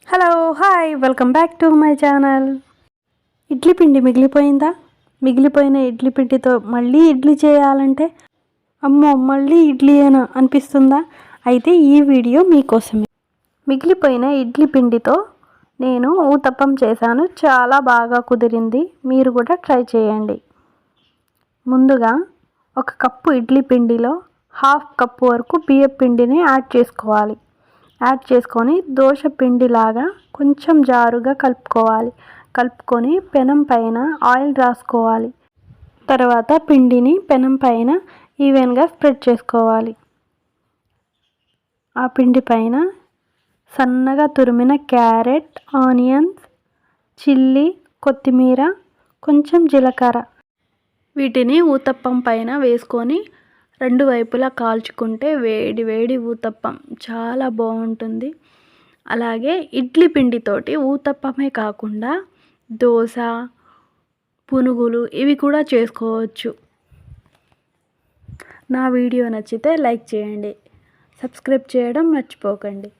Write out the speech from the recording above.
Hello hi welcome back to my channel. Idli పిండి మిగిలిపోయిందా? మిగిలిపోయిన ఇడ్లీ పిండితో మళ్ళీ ఇడ్లీ చేయాలంటే అమ్మో మళ్ళీ ఇడ్లీయేనా అనిపిస్తుందా? అయితే ఈ వీడియో మీకోసమే. మిగిలిపోయిన ఇడ్లీ పిండితో నేను ఊతప్పం చేశాను. చాలా బాగా కుదిరింది. మీరు కూడా ట్రై చేయండి. ముందుగా ఒక కప్పు ఇడ్లీ పిండిలో హాఫ్ కప్పు వరకు బియ్యం పిండిని యాడ్ చేసుకోవాలి. యాడ్ చేసుకొని దోశ పిండిలాగా కొంచెం జారుగా కలుపుకొని పెనం పైన ఆయిల్ రాసుకోవాలి. తర్వాత పిండిని పెనం పైన ఈవెన్గా స్ప్రెడ్ చేసుకోవాలి. ఆ పిండి పైన సన్నగా తురిమిన క్యారెట్, ఆనియన్స్, చిల్లీ, కొత్తిమీర, కొంచెం జీలకర్ర వీటిని ఊతప్పం పైన వేసుకొని రెండు వైపులా కాల్చుకుంటే వేడి వేడి ఊతప్పం చాలా బాగుంటుంది. అలాగే ఇడ్లీ పిండితోటి ఊతప్పమే కాకుండా దోశ, పునుగులు ఇవి కూడా చేసుకోవచ్చు. నా వీడియో నచ్చితే లైక్ చేయండి, సబ్స్క్రైబ్ చేయడం మర్చిపోకండి.